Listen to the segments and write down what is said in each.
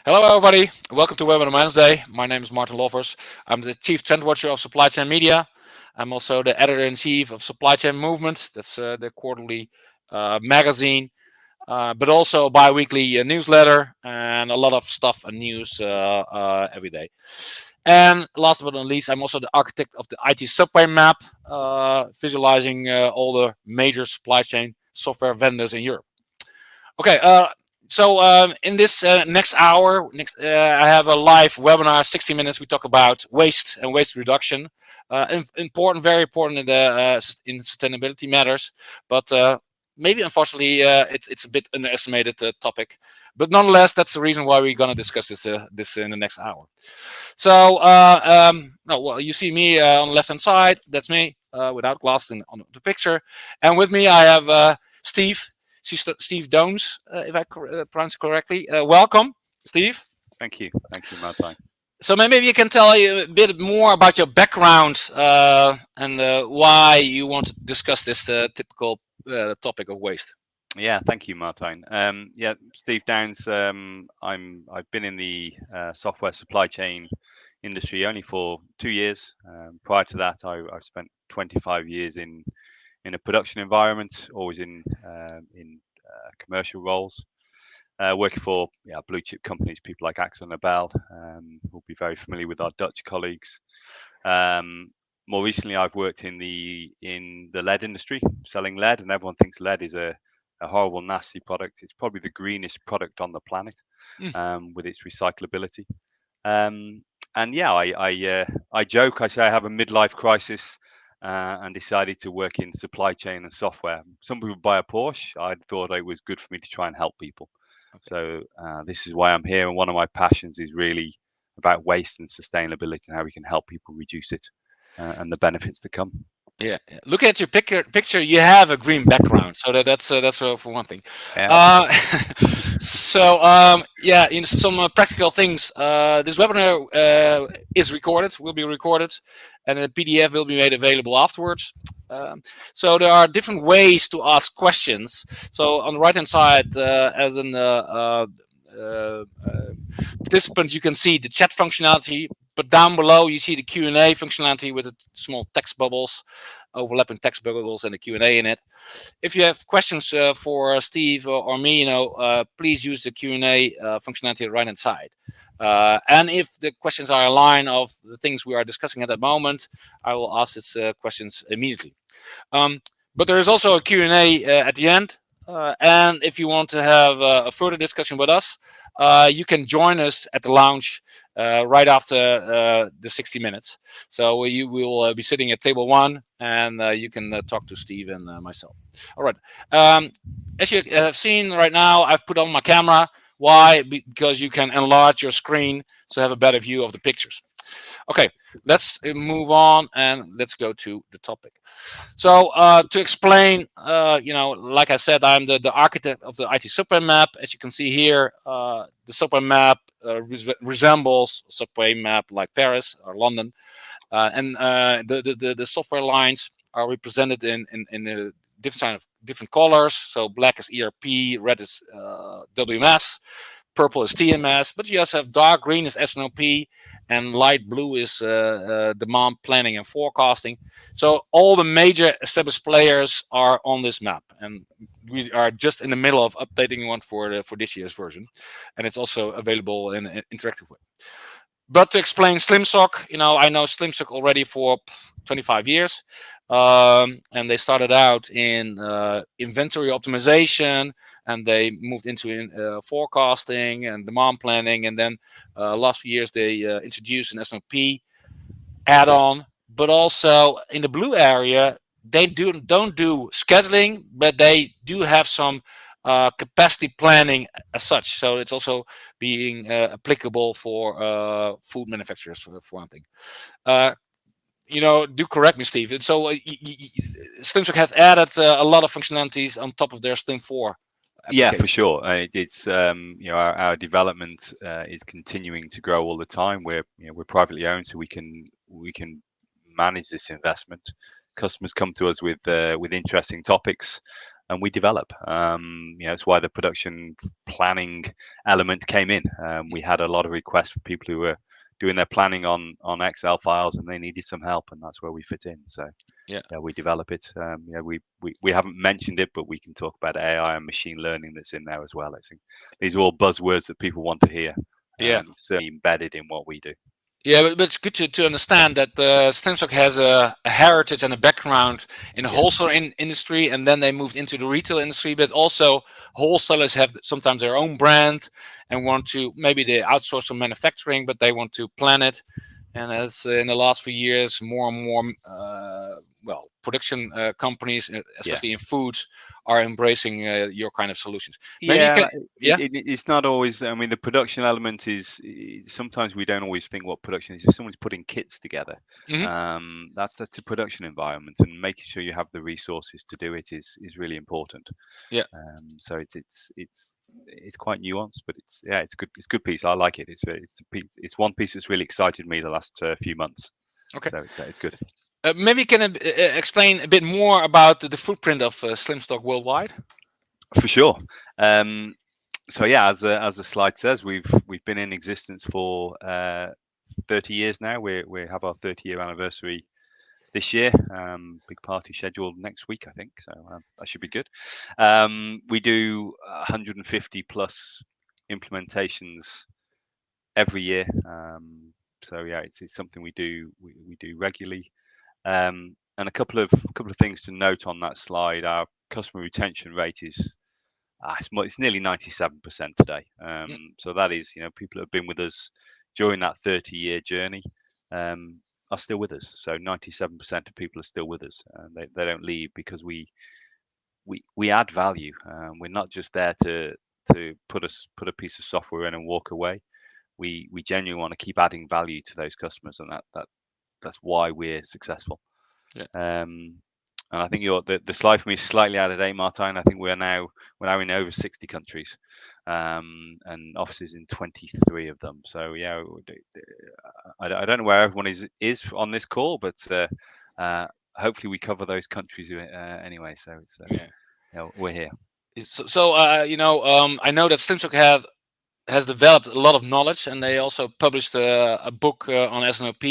Hello, everybody. Welcome to Webinar Wednesday. My name is Martin Lovers. I'm the Chief Trend Watcher of Supply Chain Media. I'm also the Editor-in-Chief of Supply Chain Movement. That's the quarterly magazine, but also a bi-weekly newsletter and a lot of stuff and news every day. And last but not least, I'm also the architect of the IT subway map, visualizing all the major supply chain software vendors in Europe. Okay, so in this next hour, I have a live webinar, 60 minutes. We talk about waste and waste reduction. Important, very important in sustainability matters, but maybe unfortunately it's a bit underestimated topic. But nonetheless, that's the reason why we're going to discuss this in the next hour. So, well, you see me on the left-hand side. That's me without glasses on the picture, and with me I have Steve. Steve Dones, if I pronounce it correctly. Welcome, Steve. Thank you, Martijn. So maybe you can tell you a bit more about your background and why you want to discuss this typical topic of waste. Yeah, thank you, Martijn. Yeah, Steve Downs. I've been in the software supply chain industry only for 2 years. Prior to that, I've spent 25 years in a production environment, always in commercial roles, working for blue chip companies, people like Axel Nobel. We'll be very familiar with our Dutch colleagues. More recently, I've worked in the lead industry, selling lead, and everyone thinks lead is a horrible, nasty product. It's probably the greenest product on the planet, with its recyclability. And yeah, I joke. I say I have a midlife crisis. And decided to work in supply chain and software. Some people buy a Porsche. I thought it was good for me to try and help people. Okay. So this is why I'm here. And one of my passions is really about waste and sustainability and how we can help people reduce it and the benefits to come. Yeah, look at your picture. You have a green background, so that's for one thing. Yeah. Yeah, in some practical things. This webinar is recorded, will be recorded, and a PDF will be made available afterwards. So there are different ways to ask questions. So on the right hand side, as an participant, you can see the chat functionality. But down below, you see the Q&A functionality with the small text bubbles, overlapping text bubbles, and the Q&A in it. If you have questions for Steve or me, please use the Q&A functionality on the right-hand side. And if the questions are a line of the things we are discussing at that moment, I will ask these questions immediately. But there is also a Q&A at the end. And if you want to have a further discussion with us, you can join us at the lounge right after the 60 minutes. So you will be sitting at table 1, and you can talk to Steve and myself. All right. As you have seen right now, I've put on my camera. Why? Because you can enlarge your screen to have a better view of the pictures. Okay, let's move on and let's go to the topic. So to explain, like I said, I'm the architect of the IT subway map. As you can see here, the subway map resembles a subway map like Paris or London, and the software lines are represented in different colors. So black is ERP, red is WMS, purple is TMS, but you also have dark green is S&OP, and light blue is demand planning and forecasting. So all the major established players are on this map, and we are just in the middle of updating one for this year's version, and it's also available in an interactive way. But to explain Slimstock, I know Slimstock already for 25 years. And they started out in inventory optimization, and they moved into forecasting and demand planning. And then last few years, they introduced an S&OP add-on. But also in the blue area, they don't do scheduling, but they do have some capacity planning as such. So it's also being applicable for food manufacturers, for one thing. Do correct me, Steve. And so Slimstock has added a lot of functionalities on top of their Slim 4. Yeah, for sure. It's our development is continuing to grow all the time. We're privately owned, so we can manage this investment. Customers come to us with interesting topics. and we develop. It's why the production planning element came in. We had a lot of requests for people who were doing their planning on Excel files, and they needed some help, and that's where we fit in. So Yeah. we develop it. We haven't mentioned it, but we can talk about AI and machine learning that's in there as well. I think these are all buzzwords that people want to hear. Yeah. Certainly embedded in what we do. Yeah, but it's good to understand that Slimstock has a heritage and a background in the wholesale industry, and then they moved into the retail industry. But also, wholesalers have sometimes their own brand and want to, maybe they outsource some manufacturing, but they want to plan it. And as in the last few years, more and more production companies, especially in food, are embracing your kind of solutions. Maybe you can, it's not always. I mean, the production element is sometimes we don't always think what production is. If someone's putting kits together, that's a production environment, and making sure you have the resources to do it is really important. Yeah. So it's quite nuanced, but it's good. It's a good piece. I like it. It's one piece that's really excited me the last few months. Okay. So it's good. Maybe you can explain a bit more about the footprint of Slimstock worldwide. For sure. So yeah, as the slide says, we've been in existence for 30 years now. We have our 30-year anniversary this year. Big party scheduled next week, I think. So that should be good. We do 150 plus implementations every year. So yeah, it's something we do regularly. And a couple of things to note on that slide. Our customer retention rate is it's nearly 97% today. So that is, people that have been with us during that 30-year journey are still with us. So 97% of people are still with us. They don't leave because we add value. We're not just there to put a piece of software in and walk away. We genuinely want to keep adding value to those customers, and that's why we're successful. Yeah. And I think the slide for me is slightly out of date, Martijn. I think we're now in over 60 countries, and offices in 23 of them. So yeah, I don't know where everyone is on this call, but hopefully we cover those countries anyway. So it's we're here. So I know that Slimstock has developed a lot of knowledge, and they also published a book on S&OP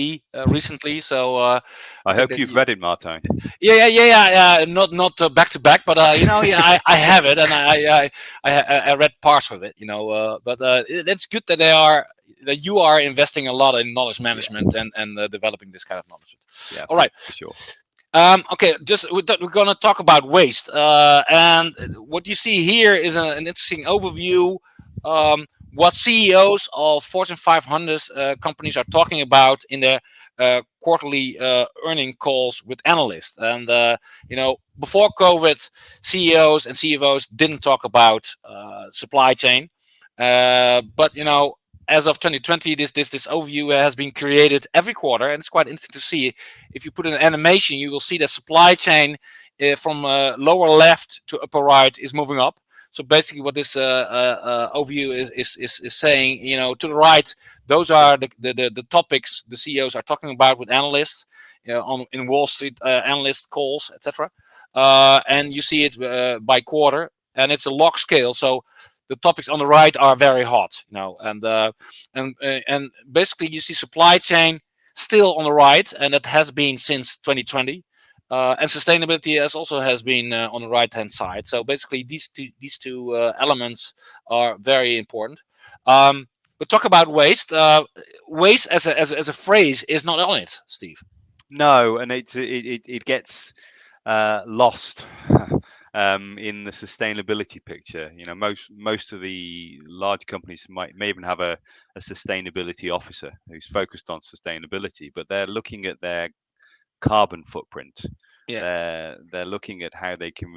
recently. So I hope you've read it, Martijn. Yeah. Not back to back, but I have it, and I read parts of it. But it's good that you are investing a lot in knowledge management and developing this kind of knowledge. Yeah. All right. For sure. Okay, we're going to talk about waste, and what you see here is an interesting overview. What CEOs of Fortune 500 companies are talking about in their quarterly earning calls with analysts. And before COVID, CEOs and CFOs didn't talk about supply chain, but as of 2020, this overview has been created every quarter, and it's quite interesting to see. If you put in an animation, you will see that supply chain from lower left to upper right is moving up. So basically, what this overview is saying, to the right, those are the topics the CEOs are talking about with analysts, in Wall Street analyst calls, etc. And you see it by quarter, and it's a log scale. So the topics on the right are very hot, and basically you see supply chain still on the right, and that has been since 2020. And sustainability has been on the right hand side. So basically, these two elements are very important. But talk about waste. Waste as a phrase is not on it, Steve. No, and it gets lost in the sustainability picture. Most of the large companies may even have a sustainability officer who's focused on sustainability, but they're looking at their carbon footprint. They're looking at how they can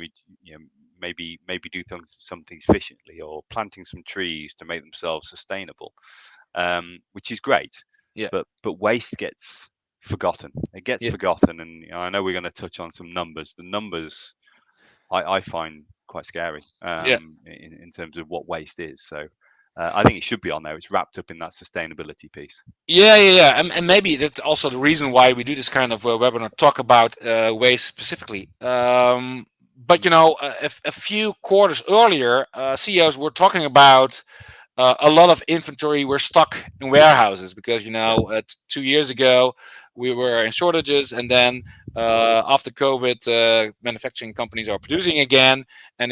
maybe do some things efficiently, or planting some trees to make themselves sustainable, which is great. But waste gets forgotten. It gets forgotten, and I know we're going to touch on some numbers. The numbers I find quite scary in terms of what waste is. So I think it should be on there. It's wrapped up in that sustainability piece. Yeah. And maybe that's also the reason why we do this kind of webinar, talk about waste specifically. But you know, a few quarters earlier, CEOs were talking about a lot of inventory were stuck in warehouses because you Yeah. know 2 years ago we were in shortages, and then after COVID, manufacturing companies are producing again, and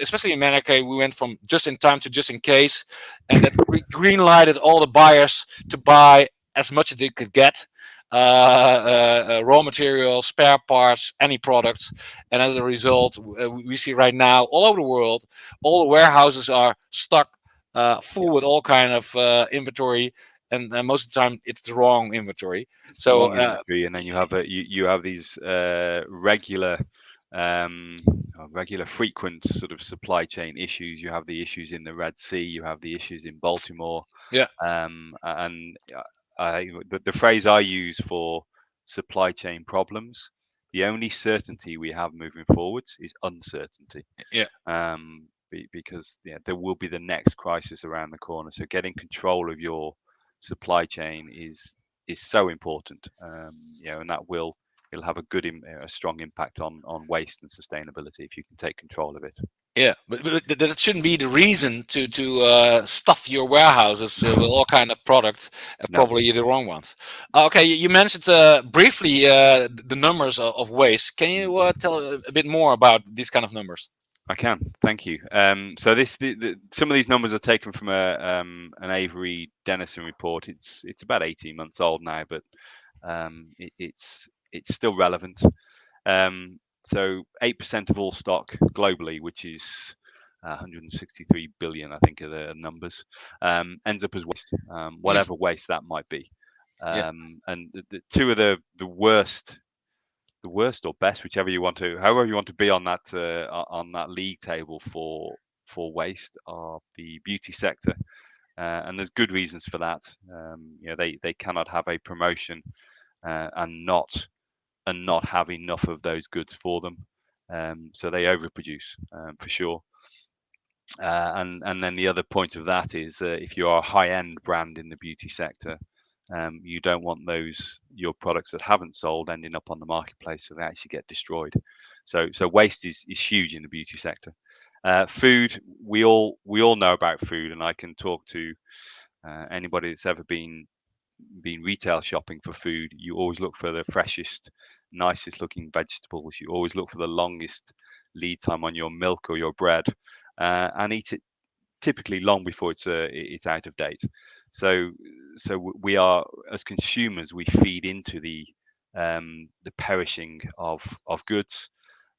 especially in America, we went from just in time to just in case, and that green lighted all the buyers to buy as much as they could get. Raw materials, spare parts, any products, and as a result, we see right now all over the world, all the warehouses are stuck, full with all kind of inventory, and most of the time it's the wrong inventory. It's the So wrong inventory, and then you have you have these um, regular frequent sort of supply chain issues. You have the issues in the Red Sea. You have the issues in Baltimore. yeah, And the phrase I use for supply chain problems, the only certainty we have moving forwards is uncertainty. yeah, Because there will be the next crisis around the corner. So getting control of your supply chain is so important. And that it'll have a strong impact on waste and sustainability if you can take control of it. yeah. But that shouldn't be the reason to stuff your warehouses with all kind of products, No, probably the wrong ones. Okay, you mentioned briefly the numbers of waste. Can you tell a bit more about these kind of numbers? I can. Thank you. So some of these numbers are taken from an Avery Dennison report. It's about 18 months old now, but it's still relevant. So 8% of all stock globally, which is 163 billion, I think, are the numbers, ends up as waste, whatever waste that might be. Yeah, And the two of the worst or best, however you want to be on that league table for waste, are the beauty sector, and there's good reasons for that. They cannot have a promotion and not have enough of those goods for them, so they overproduce, for sure. And then the other point of that is, if you are a high-end brand in the beauty sector, you don't want your products that haven't sold ending up on the marketplace, so they actually get destroyed. So waste is huge in the beauty sector. Food, we all know about food, and I can talk to anybody that's ever been retail shopping for food. You always look for the freshest, nicest looking vegetables. You always look for the longest lead time on your milk or your bread, and eat it typically long before it's out of date. So we are, as consumers, we feed into the perishing of goods.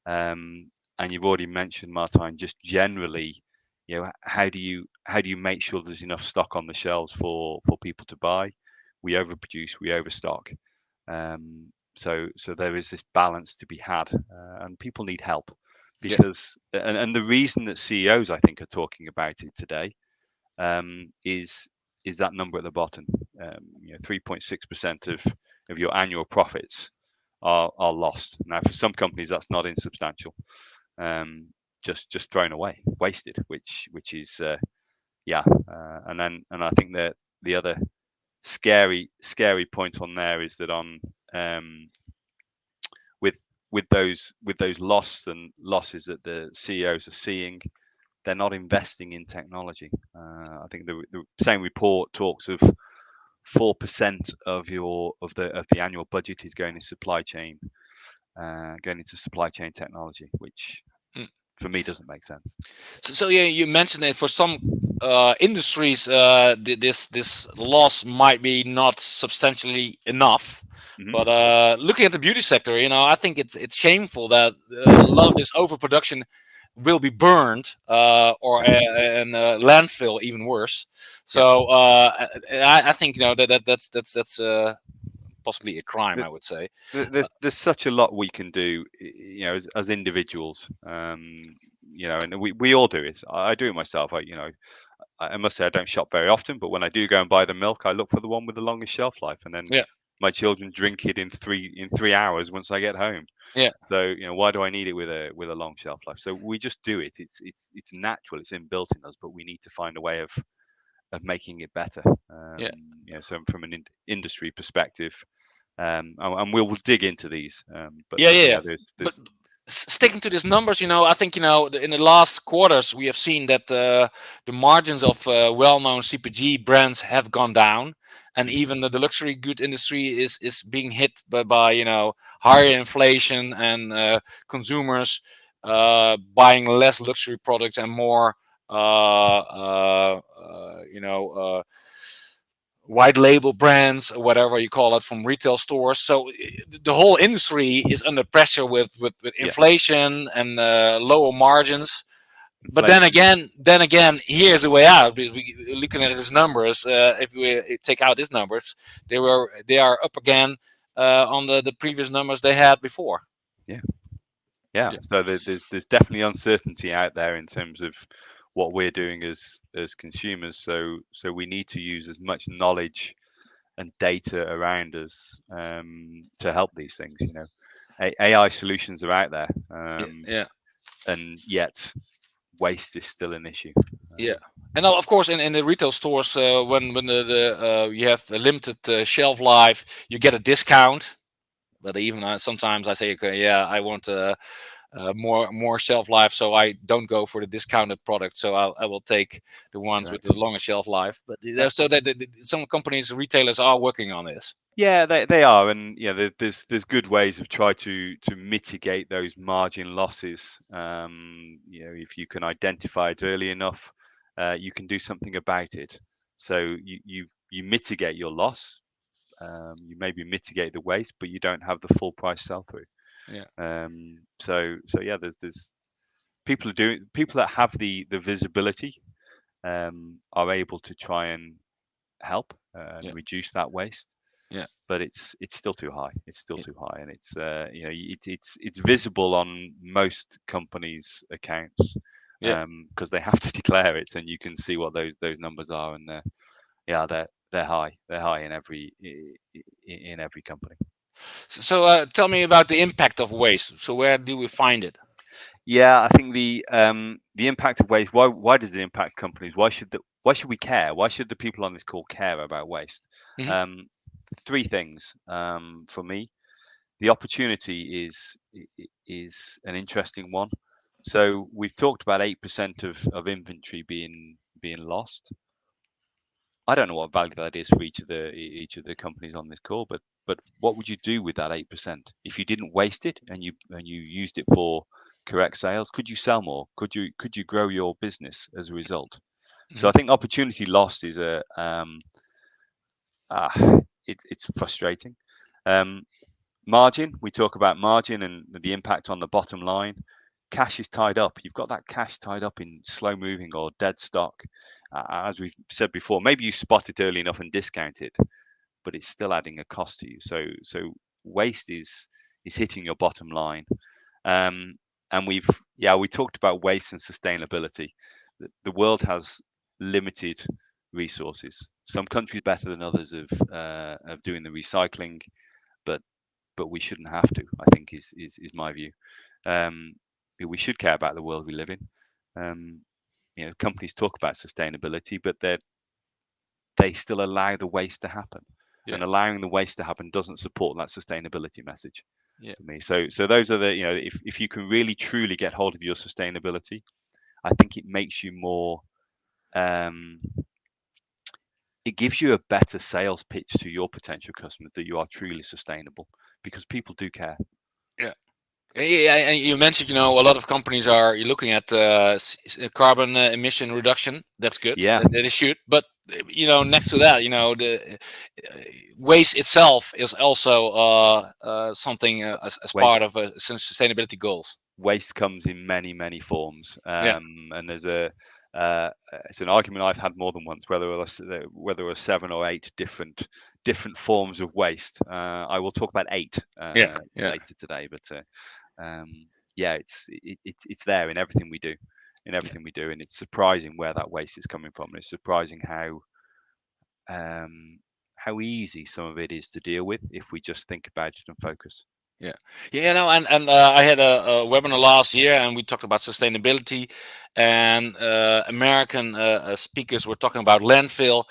And you've already mentioned, Martijn, just generally, how do you make sure there's enough stock on the shelves for people to buy? We overproduce, we overstock. So there is this balance to be had, and people need help, yeah, because and the reason that CEOs, I think, are talking about it today, is that number at the bottom. 3.6% of your annual profits are lost. Now, for some companies, that's not insubstantial. Just thrown away, wasted, which is and I think that the other scary point on there is that with those losses that the CEOs are seeing, they're not investing in technology. I think the same report talks of 4% of the annual budget is going into supply chain technology, which mm. for me doesn't make sense. So yeah, you mentioned that for some industries, this loss might be not substantially enough. Hmm. But looking at the beauty sector, I think it's shameful that a lot of this overproduction will be burned, or in landfill, even worse. Yeah. So I think that's possibly a crime, I would say. There's such a lot we can do, as individuals. And we all do it. I do it myself. I must say I don't shop very often, but when I do go and buy the milk, I look for the one with the longest shelf life, and then Yeah, my children drink it in 3 hours once I get home. yeah, So why do I need it with a long shelf life? So we just do it. It's natural. It's inbuilt in us, but we need to find a way of making it better. yeah. So from an industry perspective, and we'll dig into these. But Yeah, yeah, but yeah. yeah, But there's Sticking to these numbers, I think in the last quarters we have seen that the margins of well-known CPG brands have gone down, and even the luxury good industry is being hit by higher inflation and consumers buying less luxury products and more white label brands or whatever you call it from retail stores. So the whole industry is under pressure with Yeah, inflation and lower margins. But inflation. then again, here's the way out. Looking at these numbers, if we take out these numbers, they are up again on the previous numbers they had before. Yeah, yeah. Yeah, So there's definitely uncertainty out there in terms of what we're doing as consumers. So we need to use as much knowledge and data around us to help these things. AI solutions are out there, yeah, yeah. and yet waste is still an issue. Yeah, and now, of course, in the retail stores, when you have a limited shelf life, you get a discount. But even sometimes I say, okay, yeah, I want more shelf life, so I don't go for the discounted product. So I will take the ones with Correct. the longer shelf life. But so that some companies, retailers are working on this. Yeah, they are, and there's good ways of try to mitigate those margin losses. If you can identify it early enough, you can do something about it. So you mitigate your loss. You maybe mitigate the waste, but you don't have the full price sell through. Yeah, So yeah, there's people that have the visibility are able to try and help and yeah, reduce that waste, yeah, but it's still too high. It's still yeah, too high, and it's visible on most companies' accounts yeah. because they have to declare it, and you can see what those numbers are, and yeah, they're high. They're high in every company. So tell me about the impact of waste. So where do we find it? Yeah, I think the impact of waste. Why does it impact companies? Why should we care? Why should the people on this call care about waste? Hmm. Um, Three things for me. The opportunity is an interesting one. So we've talked about 8% of inventory being lost. I don't know what value that is for each of the companies on this call, but what would you do with that 8% if you didn't waste it and you used it for correct sales? Could you sell more? Could you grow your business as a result? So Hmm. I think opportunity lost is ah, it's frustrating. Um, Margin, we talk about margin and the impact on the bottom line. Cash is tied up. You've got that cash tied up in slow moving or dead stock. As we've said before, maybe you spot it early enough and discount it, but it's still adding a cost to you. So waste is hitting your bottom line. Um, and we talked about waste and sustainability. The world has limited resources. Some countries better than others of doing the recycling, but we shouldn't have to. I think is my view. Um, we should care about the world we live in. Um, Companies talk about sustainability, but they still allow the waste to happen, Yeah, and allowing the waste to happen doesn't support that sustainability message yeah, for me. So those are if you can really truly get hold of your sustainability, I think it makes you more. Um, it gives you a better sales pitch to your potential customers that you are truly sustainable because people do care. yeah. Yeah, and you mentioned, a lot of companies are looking at carbon emission reduction. That's good. Yeah, That is should. But next to that, the waste itself is also something as waste part of sustainability goals. waste comes in many forms, Yeah, and uh, it's an argument I've had more than once whether there are 7 or 8 different forms of waste. I will talk about 8 yeah, yeah, later today, but yeah, it's there in everything we do, and it's surprising where that waste is coming from. And it's surprising how easy some of it is to deal with if we just think about it and focus. yeah, yeah. And I had a webinar last year, and we talked about sustainability, and American speakers were talking about landfill.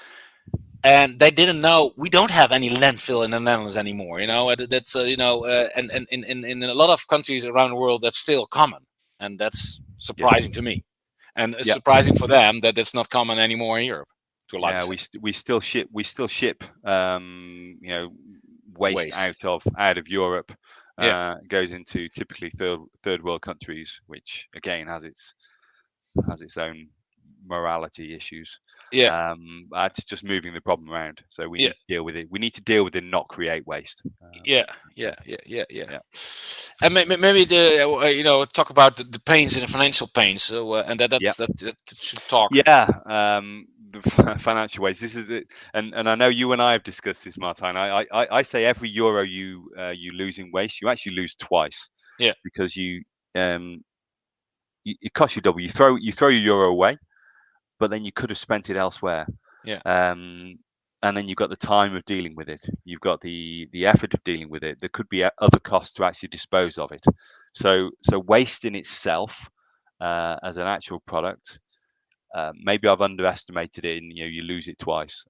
and they didn't know we don't have any landfill in the Netherlands anymore. That's and in a lot of countries around the world that's still common, and that's Yeah, surprising to me, and it's yeah, surprising for them that it's not common anymore in Europe to a large yeah. extent. We still ship waste Waste. out of Europe. Yeah, Goes into typically third world countries, which again has its own morality issues. yeah, That's just moving the problem around. So we yeah, need to deal with it. We need to deal with it, not create waste. yeah, Yeah, yeah. yeah, And maybe the talk about the pains and the financial pains. So and yeah, that should talk. yeah. The financial waste. This is it, and I know you and I have discussed this, Martin. I say every euro you lose in waste, you actually lose twice Yeah, because um it costs you double. You throw your euro away, but then you could have spent it elsewhere. yeah, Um, and then you've got the time of dealing with it. You've got the effort of dealing with it. There could be other costs to actually dispose of it. So waste in itself, as an actual product, maybe I've underestimated it, and you lose it twice.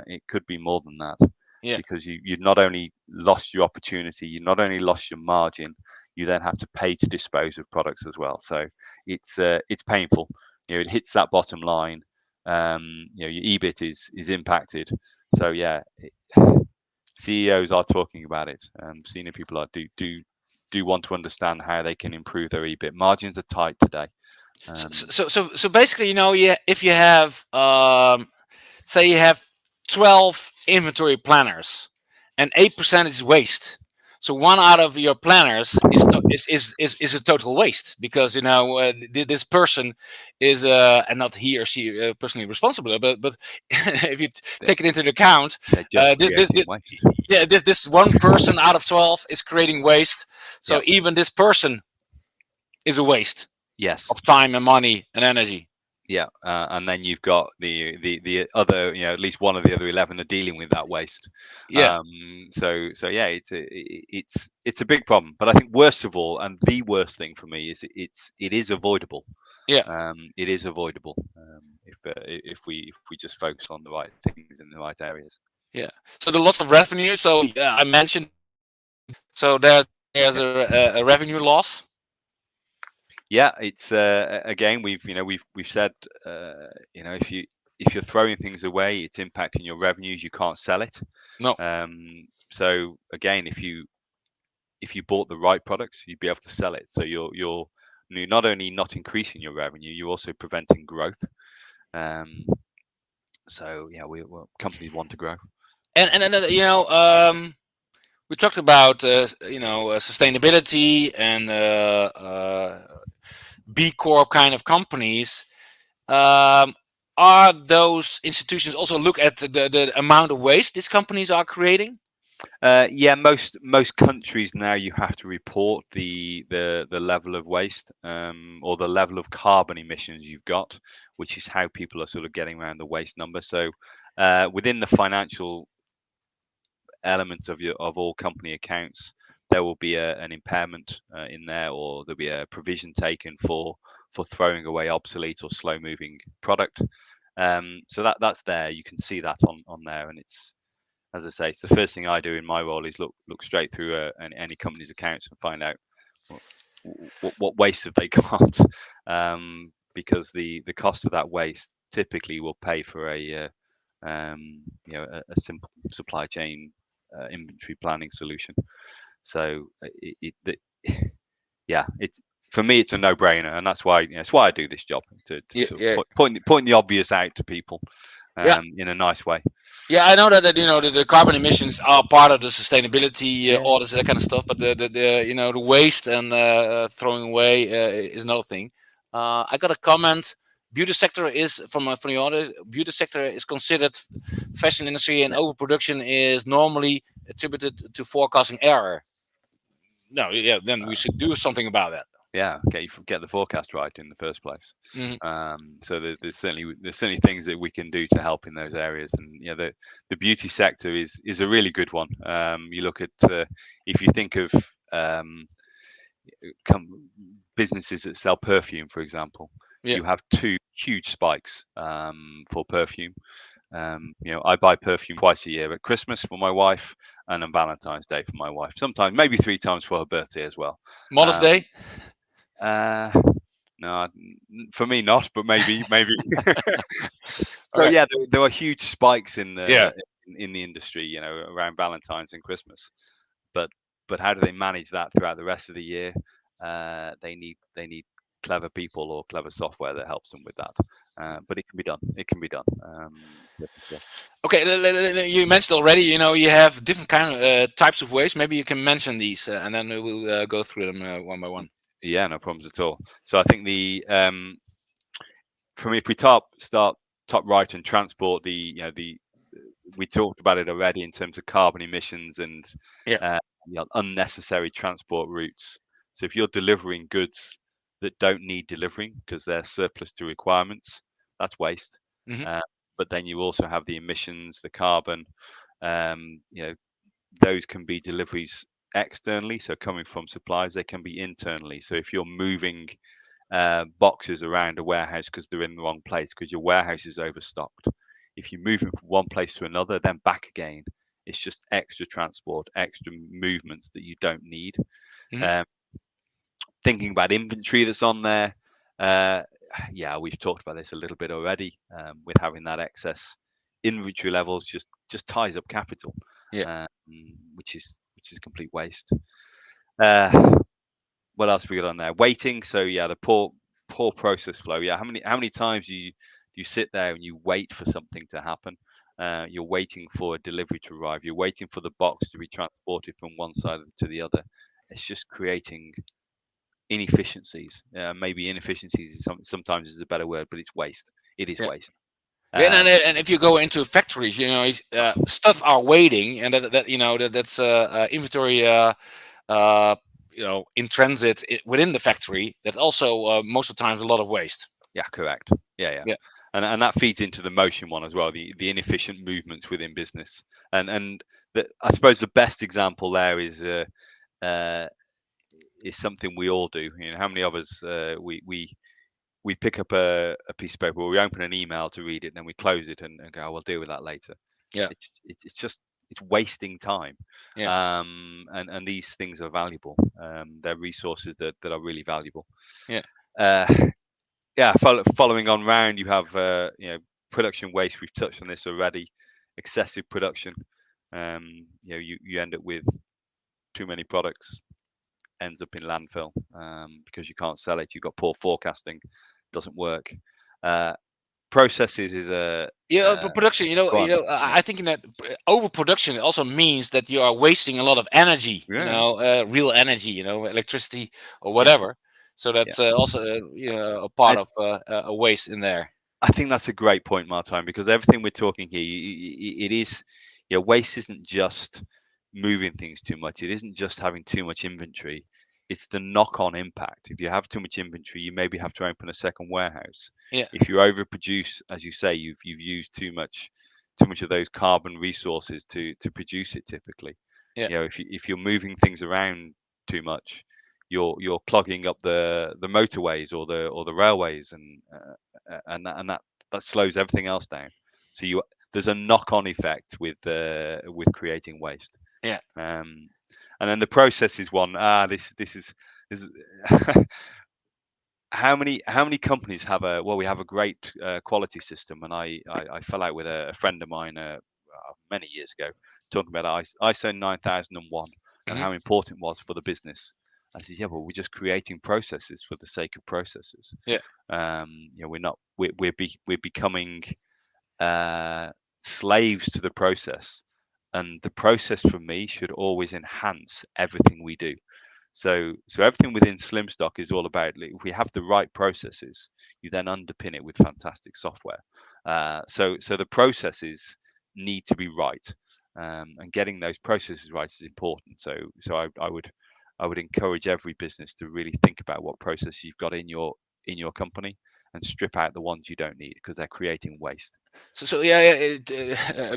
It could be more than that, yeah, because you've not only lost your opportunity, you not only lost your margin, you then have to pay to dispose of products as well. So it's painful. It hits that bottom line. Your EBIT is impacted. So yeah, CEOs are talking about it. Senior people do want to understand how they can improve their EBIT. Margins are tight today. so basically, yeah, if you have say you have 12 inventory planners and 8% is waste. So one out of your planners is a total waste, because this person is and not he or she personally responsible, but if you They're, take it into account, they're just uh, creating waste. yeah, this one person out of 12 is creating waste. So Yeah. even this person is a waste Yes. of time and money and energy. Yeah, and then you've got the other, at least one of the other 11 are dealing with that waste. Yeah, So yeah, it's a big problem. But I think worst of all, and the worst thing for me, is it is avoidable. yeah, It is avoidable, if we just focus on the right things in the right areas. yeah. So the loss of revenue. So yeah, I mentioned. So there's Yeah, a revenue loss. yeah. It's again, we've said, if you're throwing things away, it's impacting your revenues. You can't sell it. No. So again, if you bought the right products, you'd be able to sell it. So you're not only not increasing your revenue, you're also preventing growth. Um, so yeah, companies want to grow. And we talked about sustainability and B Corp kind of companies. Um, are those institutions also look at the amount of waste these companies are creating? Yeah, most countries now, you have to report the level of waste, or the level of carbon emissions you've got, which is how people are sort of getting around the waste number. So within the financial elements of all company accounts, there will be an impairment in there, or there'll be a provision taken for throwing away obsolete or slow moving product. So that's there. You can see that on there, and it's, as I say, it's the first thing I do in my role is look straight through any company's accounts and find out what waste have they got, because the cost of that waste typically will pay for a simple supply chain inventory planning solution. So yeah, it's, for me, it's a no-brainer, and that's why I do this job, to Yeah, sort yeah, of point the obvious out to people, yeah. in a nice way. Yeah, I know that the carbon emissions are part of the sustainability Yeah. audits, that kind of stuff. But the waste and throwing away is another thing. I got a comment. Beauty sector is from the audit. Beauty sector is considered fashion industry, and overproduction is normally attributed to forecasting error. No, yeah, then we should do something about that. Yeah, get the forecast right in the first place. Hmm. So there's certainly things that we can do to help in those areas, and the beauty sector is a really good one. You look at, if you think of, businesses that sell perfume, for example, Yeah, you have two huge spikes for perfume. I buy perfume twice a year, at Christmas for my wife and on Valentine's Day for my wife. Sometimes maybe 3 times for her birthday as well. Mother's Day? Uh, no, for me not, but maybe. All So right. yeah, there are huge spikes in Yeah. the industry, around Valentine's and Christmas. But how do they manage that throughout the rest of the year? They need clever people or clever software that helps them with that. But it can be done. It can be done. Yeah. Okay, you mentioned already, you have different kind of types of waste. Maybe you can mention these, and then we'll go through them one by one. Yeah, no problems at all. So I think from if we start top right and transport, we talked about it already in terms of carbon emissions and Yeah. unnecessary transport routes. So if you're delivering goods that don't need delivering because they're surplus to requirements, that's waste. Hmm. But then you also have the emissions, the carbon. Those can be deliveries externally, so coming from suppliers. They can be internally. So if you're moving boxes around a warehouse because they're in the wrong place because your warehouse is overstocked. If you move them from one place to another, then back again, it's just extra transport, extra movements that you don't need. Hmm. Um, Thinking about inventory that's on there, yeah, we've talked about this a little bit already. With having that excess inventory levels, just ties up capital, Yeah. um, which is complete waste. Uh, what else we got on there? Waiting. So yeah, the poor process flow. Yeah, how many times you sit there and you wait for something to happen? You're waiting for a delivery to arrive. You're waiting for the box to be transported from one side to the other. It's just creating inefficiencies. Maybe inefficiencies is sometimes is a better word, but it's waste. It is Yeah. waste. Yeah, Um, and if you go into factories, stuff are waiting, and that's inventory, uh, in transit within the factory. That's also most of the times a lot of waste. yeah, correct. Yeah. Yeah. And that feeds into the motion one as well, the inefficient movements within business. And I suppose the best example there uh, is something we all do. How many of us we pick up a piece of paper, or we open an email to read it, and then we close it and go, "We'll deal with that later." Yeah. It's just it's wasting time. Yeah. And these things are valuable. They're resources that are really valuable. Yeah. Uh, yeah, following on round, you have production waste. We've touched on this already. Excessive production. You end up with too many products, ends up in landfill because you can't sell it. You've got poor forecasting, doesn't work. Processes is a Yeah, production. go on. I think that overproduction also means that you are wasting a lot of energy. Yeah, Real energy. Electricity or yeah, whatever. So yeah. that's also a part I, of a waste in there. I think that's a great point, Martijn, because everything we're talking here, it is, waste isn't just moving things too much. It isn't just having too much inventory. It's the knock-on impact. If you have too much inventory, you maybe have to open a second warehouse. Yeah. If you overproduce, as you say, you've used too much of those carbon resources to produce it. Typically, Yeah. if you're moving things around too much, you're clogging up the motorways or the railways, and that slows everything else down. So there's a knock-on effect with creating waste. Yeah. And then the process is one. This is how many companies have we have a great quality system, and I fell out with a friend of mine many years ago talking about ISO 9001 and Hmm. how important it was for the business. I said, yeah, but we're just creating processes for the sake of processes. Yeah. We're not we're becoming slaves to the process, and the process for me should always enhance everything we do. So everything within Slimstock is all about, like, if we have the right processes, you then underpin it with fantastic software. So the processes need to be right, and getting those processes right is important. So I would encourage every business to really think about what processes you've got in your company and strip out the ones you don't need because they're creating waste. So yeah,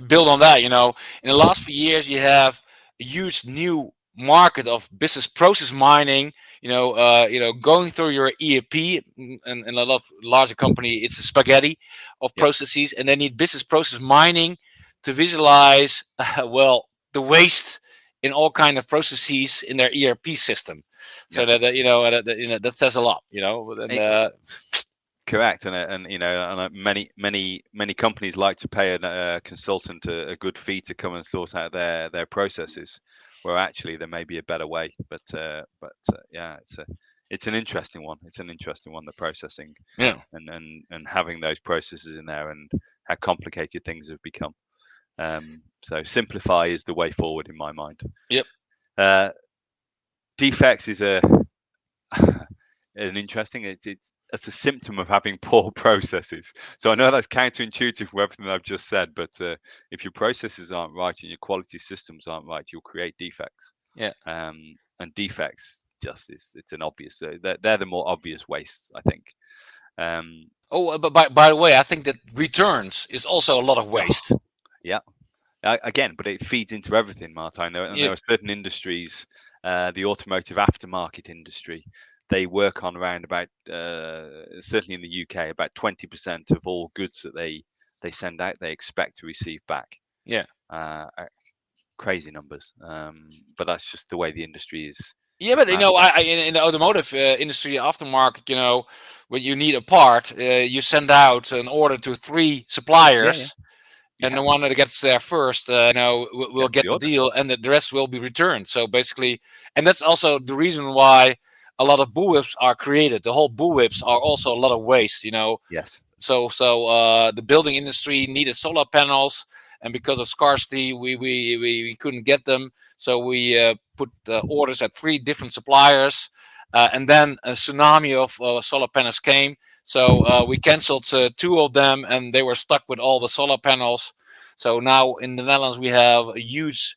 build on that. In the last few years, you have a huge new market of business process mining, going through your ERP, and a lot of larger company, it's a spaghetti of Yep. processes, and they need business process mining to visualize well, the waste in all kind of processes in their ERP system. So Yep. that says a lot, and Correct, and many companies like to pay a consultant a good fee to come and sort out their processes, where actually there may be a better way. But yeah, it's an interesting one. It's an interesting one, the processing, yeah. and having those processes in there, and how complicated things have become. So simplify is the way forward in my mind. Yep. Uh, Defects is an interesting. It's a symptom of having poor processes. So I know that's counterintuitive for everything I've just said, but if your processes aren't right and your quality systems aren't right, you'll create defects. Yeah. And defects just it's an obvious. They're the more obvious wastes, I think. Oh, but by the way, I think that returns is also a lot of waste. Yeah. Again, but it feeds into everything, Martijn. And Yeah. there are certain industries, the automotive aftermarket industry, they work on around about, certainly in the UK, about 20% of all goods that they send out, they expect to receive back. Yeah. Crazy numbers, but that's just the way the industry is. Yeah, but Managed. in the automotive industry aftermarket, when you need a part, you send out an order to 3 Yeah, yeah, suppliers, and yeah. the one that gets there first, will Gets get the the order. deal, and the rest will be returned. So basically, and that's also the reason why a lot of bullwhips are created. The whole bullwhips are also a lot of waste. Yes. So the building industry needed solar panels, and because of scarcity, we couldn't get them. So we put orders at 3 different suppliers, and then a tsunami of solar panels came. So we canceled 2 of them, and they were stuck with all the solar panels. So now in the Netherlands we have a huge,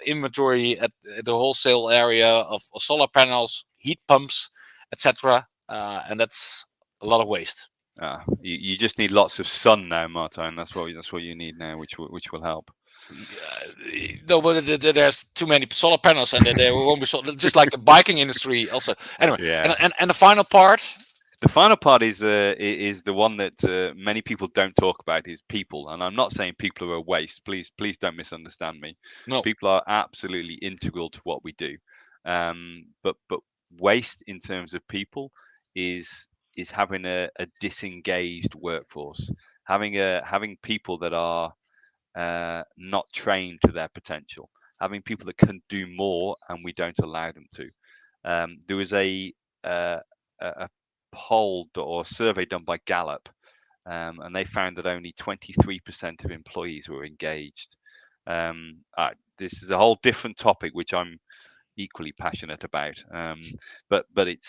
inventory at the wholesale area of solar panels, heat pumps, etc. And that's a lot of waste. You just need lots of sun now, Martijn. That's what you need now, which will help. No, but there's too many solar panels, and there won't be just like the biking industry. Also, anyway, Yeah. and the final part. The final part is the one that many people don't talk about, is people. And I'm not saying people are a waste. Please don't misunderstand me. No, People are absolutely integral to what we do. But waste in terms of people is having a disengaged workforce, having people that are not trained to their potential, having people that can do more and we don't allow them to. There was uh, a poll or survey done by Gallup, and they found that only 23% of employees were engaged. This is a whole different topic, which I'm equally passionate about. But it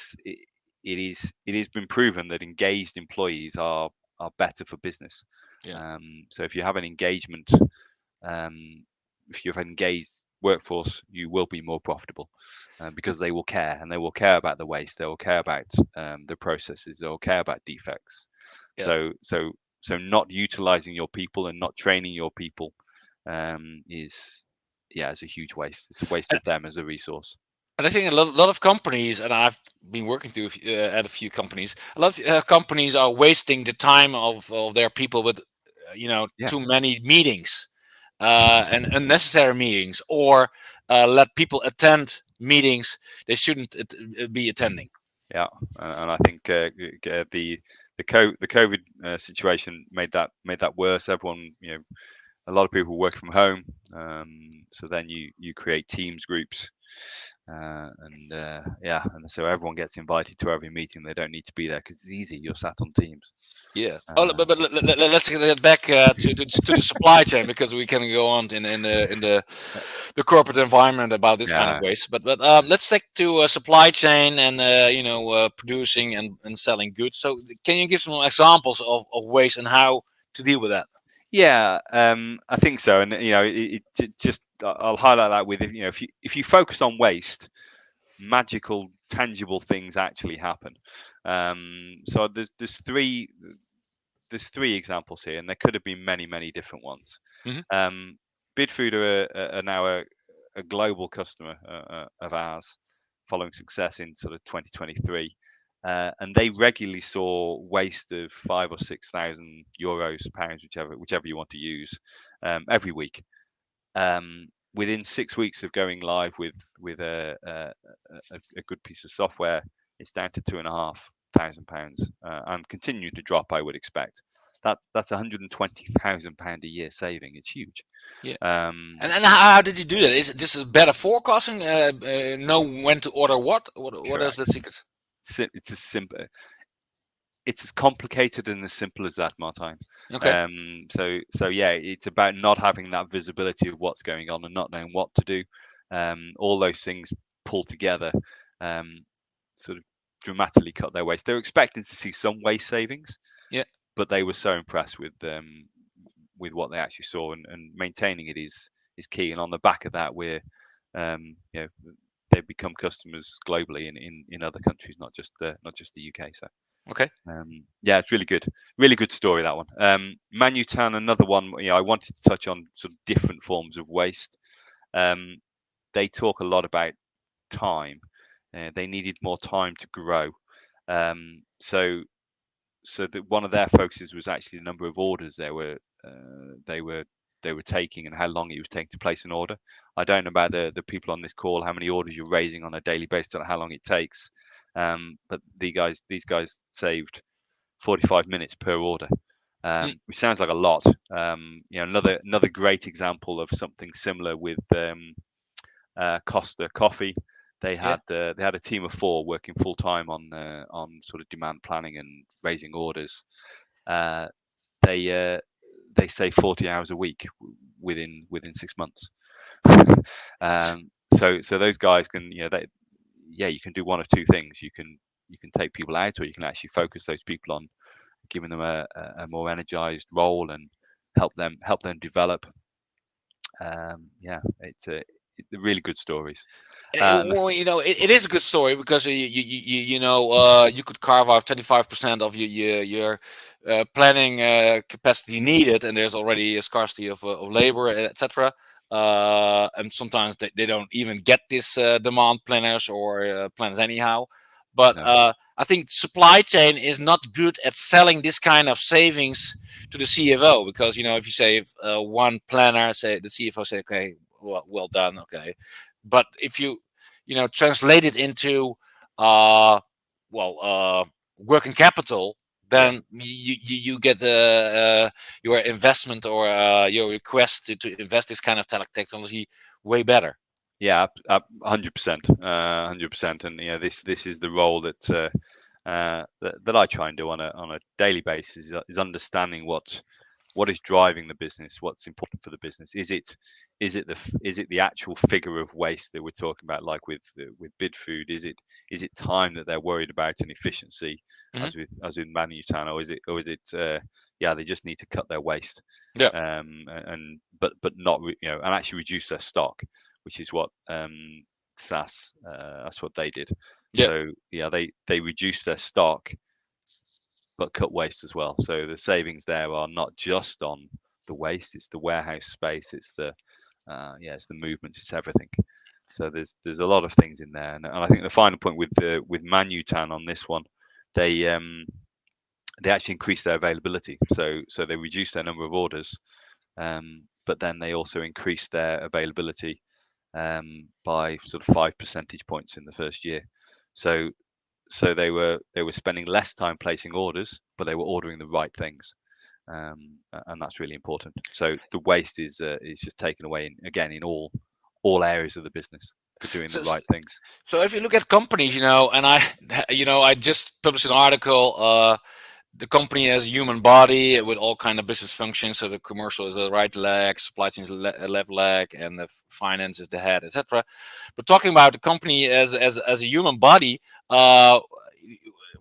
has been proven that engaged employees are better for business. yeah, So if you have an engagement, um, if you have an engaged workforce, you will be more profitable, because they will care, and they will care about the waste. They will care about the processes. They will care about defects. yeah. So not utilizing your people and not training your people is a huge waste. It's a waste of them as a resource. And I think a lot of companies, and I've been working at a few companies. A lot of companies are wasting the time of their people with, Yeah. too many meetings, and unnecessary meetings, or let people attend meetings they shouldn't be attending. Yeah, and I think the COVID situation made that worse. Everyone, a lot of people work from home, so then you create Teams groups, and so everyone gets invited to every meeting. They don't need to be there because it's easy. You're sat on Teams. Yeah. Oh, but let's get back to the supply chain, because we can go on in the corporate environment about this kind of Yeah, waste. But let's take to supply chain and producing and selling goods. So can you give some examples of waste and how to deal with that? yeah, I think so. And just I'll highlight that with, if you focus on waste, magical, tangible things actually happen. So there's three examples here, and there could have been many different ones. Hmm. Bidfood are now a global customer of ours, following success in sort of 2023, and they regularly saw waste of 5 or 6,000 euros, pounds, whichever you want to use, every week. Within 6 weeks of going live with a good piece of software, it's down to £2,500, and continuing to drop. I would expect that's £120,000 a year saving. It's huge. Yeah. And how did you do that? Is it just a better forecasting? Know when to order what? What is the secret? It's as simple. It's as complicated and as simple as that, Martijn. Okay. So yeah, it's about not having that visibility of what's going on and not knowing what to do. All those things pulled together, sort of dramatically cut their waste. They were expecting to see some waste savings, yeah, but they were so impressed with what they actually saw, and maintaining it is key. And on the back of that, we're they've become customers globally in other countries, not just the UK. So okay. yeah, it's really good story, that one. Manutan, another one. I wanted to touch on sort of different forms of waste. They talk a lot about time. They needed more time to grow. So one of their focuses was actually the number of orders they were taking and how long it was taking to place an order. I don't know about the people on this call, how many orders you're raising on a daily basis and how long it takes. But these guys saved 45 minutes per order, which sounds like a lot. Another great example of something similar with Costa Coffee. They had a team of 4 working full time on sort of demand planning and raising orders. They save 40 hours a week within 6 months. So those guys can, you can do one of two things. You can take people out, or you can actually focus those people on giving them a more energized role and help them develop. It's a really good stories. Well, it is a good story because you could carve out 25% of your planning capacity needed, and there's already a scarcity of labor, etc. And sometimes they don't even get this demand planners or planners anyhow. But I think supply chain is not good at selling this kind of savings to the CFO, because if you save one planner, say the CFO say, okay, well done, okay. But if you translate it into working capital, then you get your investment or your request to invest this kind of technology way better. Yeah, 100%, 100%. And this is the role that I try and do on a daily basis, is understanding what is driving the business, what's important for the business. Is it the actual figure of waste that we're talking about, like with Bidfood? Is it time that they're worried about and efficiency, as with Manutan, or is it they just need to cut their waste, but not and actually reduce their stock, which is what SAS, that's what they did. So they reduced their stock but cut waste as well. So the savings there are not just on the waste; it's the warehouse space, it's the movements, it's everything. So there's a lot of things in there, and I think the final point with Manutan on this one, they actually increased their availability. So they reduced their number of orders, but then they also increased their availability by sort of 5 percentage points in the first year. So they were spending less time placing orders, but they were ordering the right things, and that's really important. So the waste is just taken away in all areas of the business for doing the right things. So if you look at companies, and I just published an article. The company has a human body with all kind of business functions. So the commercial is the right leg, supply chain is the left leg, and the finance is the head, etc. But talking about the company as a human body,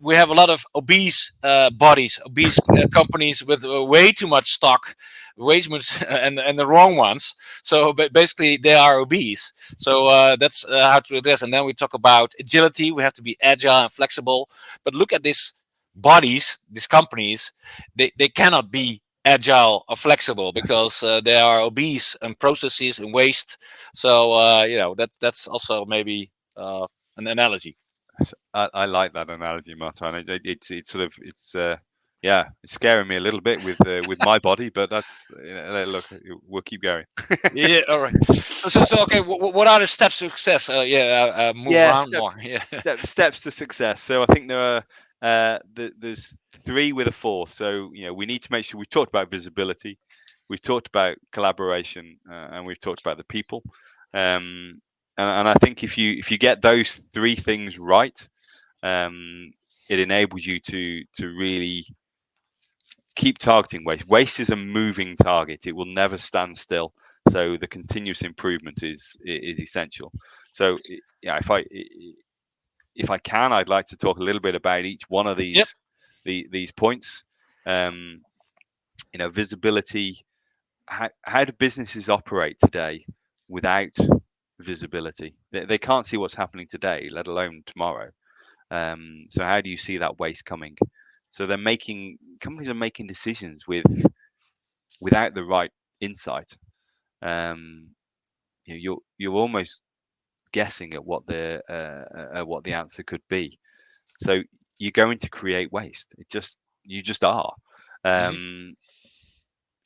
we have a lot of obese obese companies with way too much stock, way too much, and the wrong ones. So basically, they are obese. So that's how to address. And then we talk about agility. We have to be agile and flexible. But look at this. Bodies, these companies, they cannot be agile or flexible because they are obese and processes and waste. So that's also maybe an analogy. I like that analogy, Martin. It's sort of yeah, it's scaring me a little bit with my body, but that's look, we'll keep going. Yeah, all right. So okay, what are the steps to success? Move Yeah, around more. Yeah. steps to success. So I think there are there's three with a fourth. So we need to make sure we've talked about visibility, we've talked about collaboration, and we've talked about the people. And I think if you get those three things right, it enables you to really keep targeting waste. Waste is a moving target; it will never stand still. So the continuous improvement is essential. So yeah, if I can, I'd like to talk a little bit about each one of Yep. these points. Um, visibility. How do businesses operate today without visibility? They can't see what's happening today, let alone tomorrow. So how do you see that waste coming? So companies are making decisions without the right insight. You're almost guessing at what the answer could be. So you're going to create waste. You just are. Hmm.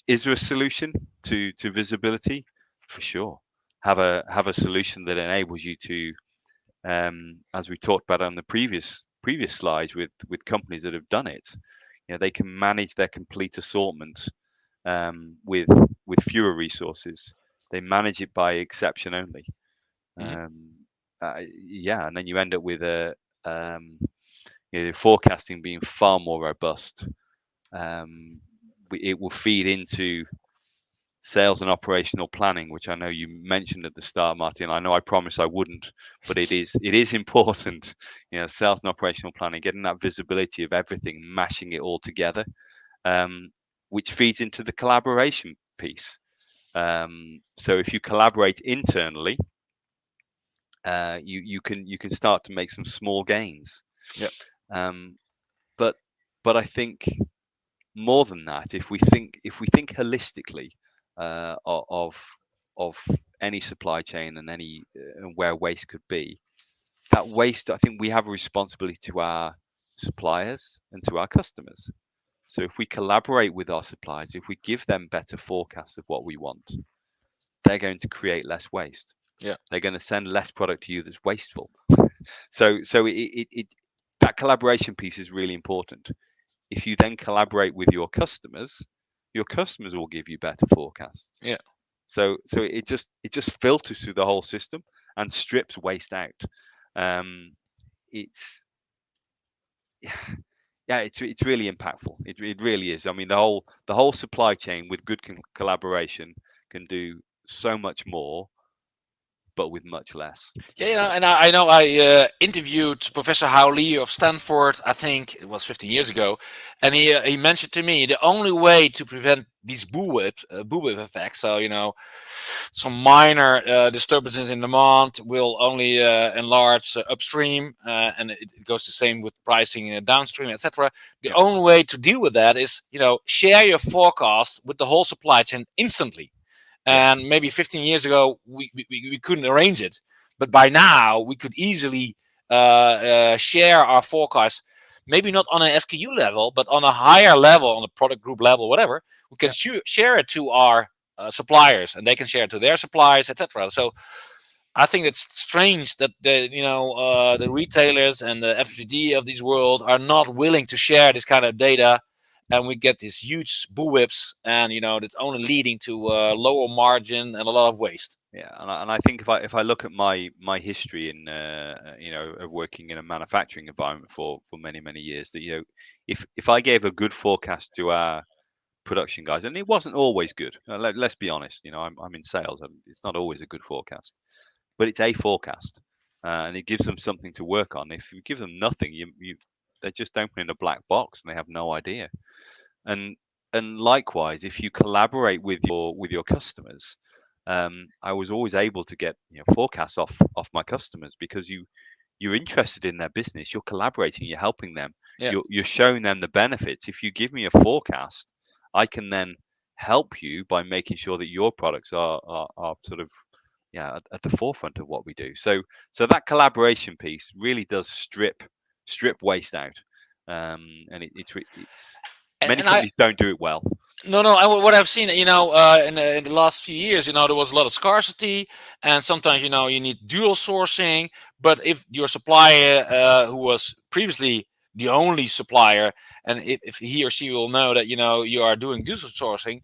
Is there a solution to visibility? For sure. Have a solution that enables you to, as we talked about on the previous slides with companies that have done it. They can manage their complete assortment with fewer resources. They manage it by exception only. Hmm. Um, yeah, and then you end up with um, forecasting being far more robust. It will feed into sales and operational planning, which I know you mentioned at the start, Martin. I know I promised I wouldn't, but it is important. Sales and operational planning, getting that visibility of everything, mashing it all together, which feeds into the collaboration piece. So if you collaborate internally, you can start to make some small gains. Yep. Um, but but I think more than that, if we think holistically of any supply chain and any where waste could be, that waste, I think we have a responsibility to our suppliers and to our customers. So if we collaborate with our suppliers, if we give them better forecasts of what we want, they're going to create less waste. Yeah. They're going to send less product to you that's wasteful. So that collaboration piece is really important. If you then collaborate with your customers will give you better forecasts. Yeah. So it just filters through the whole system and strips waste out. It's Yeah, it's really impactful. It really is. I mean, the whole supply chain with good collaboration can do so much more, but with much less. Yeah, and I know I interviewed Professor Howley of Stanford. I think it was 15 years ago, and he mentioned to me the only way to prevent these bullwhip effects. So some minor disturbances in demand will only enlarge upstream, and it goes the same with pricing downstream, etc. The Yeah, only way to deal with that is share your forecast with the whole supply chain instantly. yeah, And maybe 15 years ago we couldn't arrange it, but by now we could easily share our forecast, maybe not on an SKU level but on a higher level, on a product group level, whatever. We can yeah, share it to our suppliers, and they can share it to their suppliers, etc. So I think it's strange that the retailers and the FGD of this world are not willing to share this kind of data, and we get these huge bullwhips, and that's only leading to lower margin and a lot of waste. yeah. And I think if I look at my history in of working in a manufacturing environment for many years, that if I gave a good forecast to our production guys, and it wasn't always good. Let's be honest. I'm in sales, and it's not always a good forecast, but it's a forecast, and it gives them something to work on. If you give them nothing, they're just open in a black box and they have no idea. And likewise, if you collaborate with your customers, I was always able to get forecasts off my customers, because you're interested in their business, you're collaborating, you're helping them, Yeah. you're showing them the benefits. If you give me a forecast, I can then help you by making sure that your products are sort of at the forefront of what we do. So that collaboration piece really does strip waste out, and it's many And I companies don't do it well. no, what I've seen, in the last few years, there was a lot of scarcity, and sometimes, you need dual sourcing. But if your supplier, who was previously the only supplier, and if he or she will know that, you are doing dual sourcing,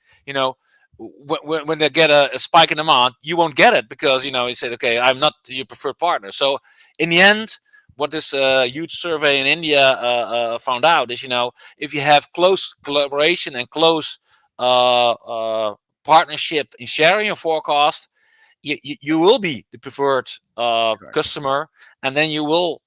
when they get a spike in demand, you won't get it because, you said, okay, I'm not your preferred partner. So in the end, what this huge survey in India found out is, if you have close collaboration and close uh, uh, partnership in sharing your forecast, you will be the preferred Correct. customer, and then you will,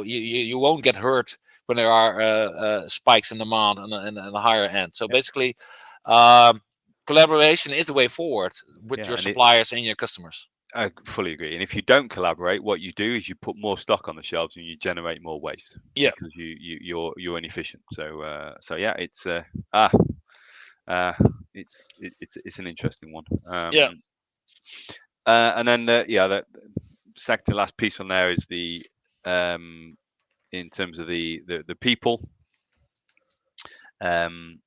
you won't get hurt when there are spikes in demand on the higher end. So Yep. basically, um, collaboration is the way forward with Yeah, your and suppliers and your customers. I fully agree. And if you don't collaborate, what you do is you put more stock on the shelves and you generate more waste Yeah, because you're inefficient. So yeah, ah uh, it's an interesting one. yeah. And then the second to last piece on there is the in terms of the people. Um,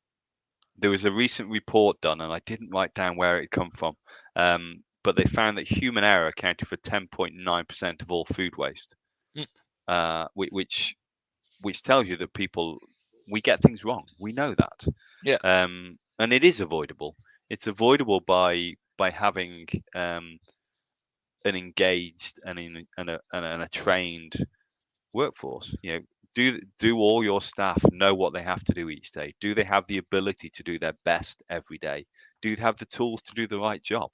there was a recent report done, and I didn't write down where it come from, but they found that human error accounted for 10.9% of all food waste, Mm, which tells you that we get things wrong. We know that, yeah. and it is avoidable. It's avoidable by having an engaged and a trained workforce. Do all your staff know what they have to do each day? Do they have the ability to do their best every day? Do you have the tools to do the right job?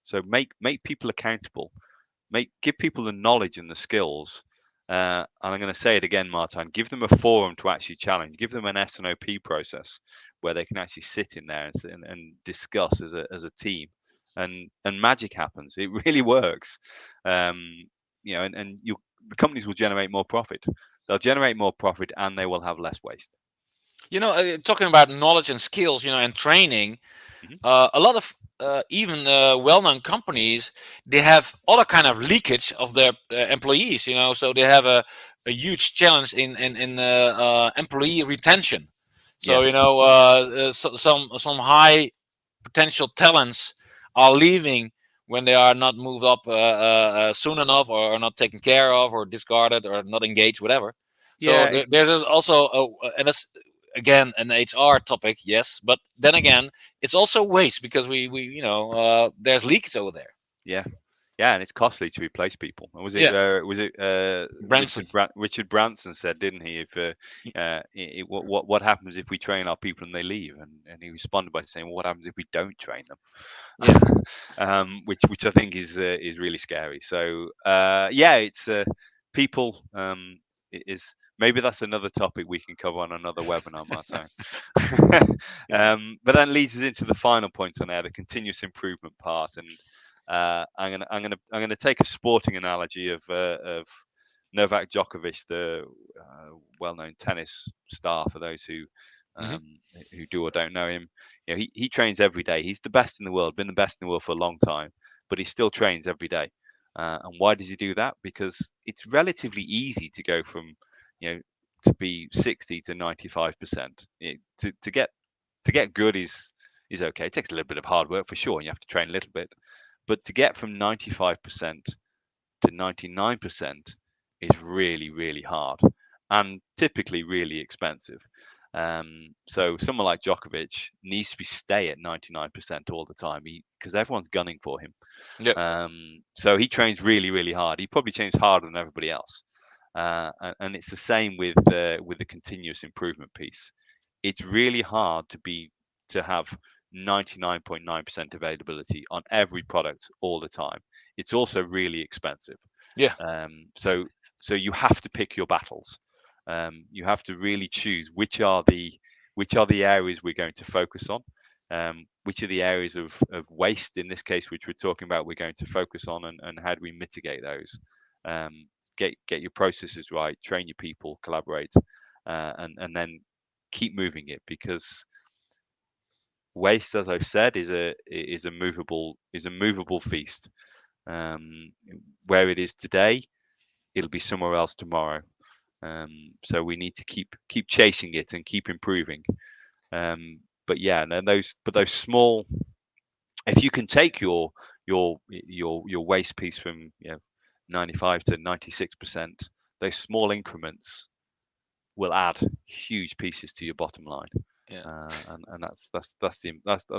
So make people accountable. Give people the knowledge and the skills. And I'm going to say it again, Martin. Give them a forum to actually challenge. Give them an S&OP process where they can actually sit in there and discuss as a team, and magic happens. It really works. And the companies will generate more profit. They'll generate more profit, and they will have less waste. Talking about knowledge and skills, and training, Hmm. a lot of even well-known companies, they have other kind of leakage of their employees. So they have a huge challenge in employee retention. So Yeah, some high potential talents are leaving when they are not moved up soon enough, or not taken care of, or discarded, or not engaged, whatever. So yeah. there's also and that's again an HR topic, yes, but then again, it's also waste because we there's leaks over there. Yeah, yeah, and it's costly to replace people. And Yeah, was it Branson. Richard Branson said, didn't he? If what happens if we train our people and they leave? And he responded by saying, well, what happens if we don't train Yeah. them? Which I think is really scary. So yeah, it's people. Is maybe that's another topic we can cover on another webinar, Martin. But then leads us into the final point on there, the continuous improvement part. And I'm gonna take a sporting analogy of Novak Djokovic, the well-known tennis star. For those Hmm. um, who do or don't know him, he trains every day. He's the best in the world, been the best in the world for a long time, but he still trains every day. And why does he do that? Because it's relatively easy to go from to be 60 to 95%. To get good is okay. It takes a little bit of hard work for sure, and you have to train a little bit. But to get from 95% to 99% is really, really hard, and typically really expensive. So someone like Djokovic needs to stay at 99% all the time, because everyone's gunning for him. Yeah. So he trains really, really hard. He probably trains harder than everybody else. And it's the same with the continuous improvement piece. It's really hard to have 99.9% availability on every product all the time. It's also really expensive. Yeah. So you have to pick your battles. You have to really choose which are the areas we're going to focus on. Which are the areas of waste in this case, which we're talking about, we're going to focus on, and how do we mitigate those? Get your processes right, train your people, collaborate, and then keep moving it, because waste, as I've said, is a movable feast. Where it is today, it'll be somewhere else tomorrow. So we need to keep chasing it and keep improving. But yeah, and then those small, if you can take your waste piece from 95 to 96%, those small increments will add huge pieces to your bottom line. Yeah. And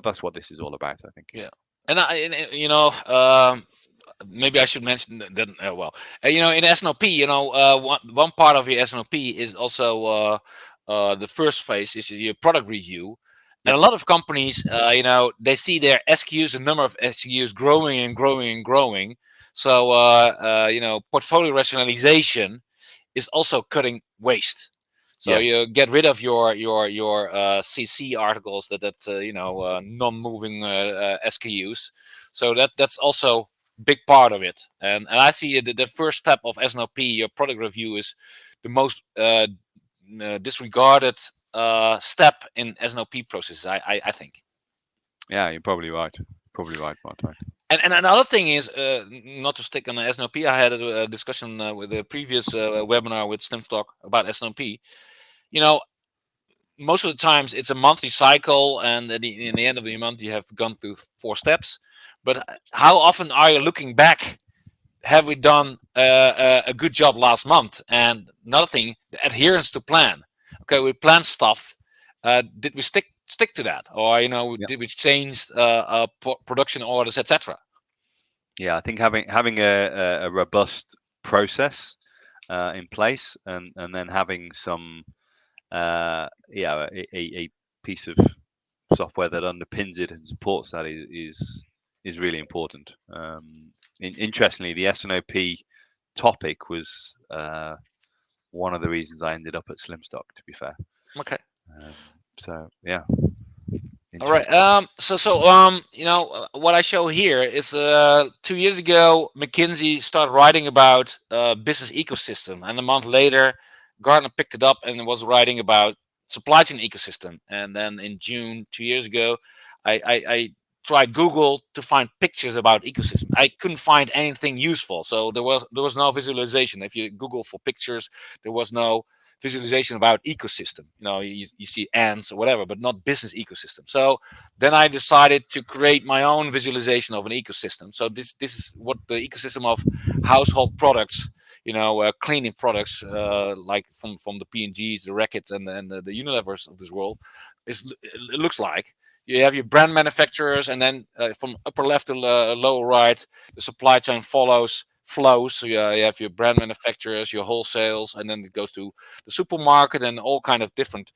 that's what this is all about, I think. Yeah. Maybe I should mention that. In S&OP, one part of your S&OP is also the first phase is your product review, and Yep. a lot of companies, they see their SKUs, the number of SKUs growing and growing and growing. So, portfolio rationalization is also cutting waste. So Yeah. you get rid of your CC articles that non-moving SKUs. So that's also big part of it. And I see the first step of S&OP, your product review, is the most disregarded step in S&OP processes. I think. Yeah, you're probably right. Martijn. And another thing is, not to stick on the S&OP, I had a discussion with the previous webinar with Slimstock about S&OP. Most of the times it's a monthly cycle, and in the end of the month you have gone through 4 steps. But how often are you looking back? Have we done a good job last month? And another thing, the adherence to plan. Okay, we plan stuff. Did we stick to that, or Yep. did we change production orders, etc.? Yeah, I think having a robust process in place, and then having some a piece of software that underpins it and supports that is really important. Interestingly, the S&OP topic was one of the reasons I ended up at Slimstock, to be fair. Okay. So yeah. All right. What I show here is 2 years ago, McKinsey started writing about business ecosystem, and a month later, Gartner picked it up and was writing about supply chain ecosystem. And then in June 2 years ago, I tried Google to find pictures about ecosystem. I couldn't find anything useful, so there was no visualization. If you Google for pictures, there was no visualization about ecosystem. You see ants or whatever, but not business ecosystem. So then I decided to create my own visualization of an ecosystem. So this is what the ecosystem of household products, cleaning products, like from the P&Gs, the Reckitt, and the Unilevers of this world, it looks like. You have your brand manufacturers, and then from upper left to lower right, the supply chain flows. So you have your brand manufacturers, your wholesales, and then it goes to the supermarket and all kind of different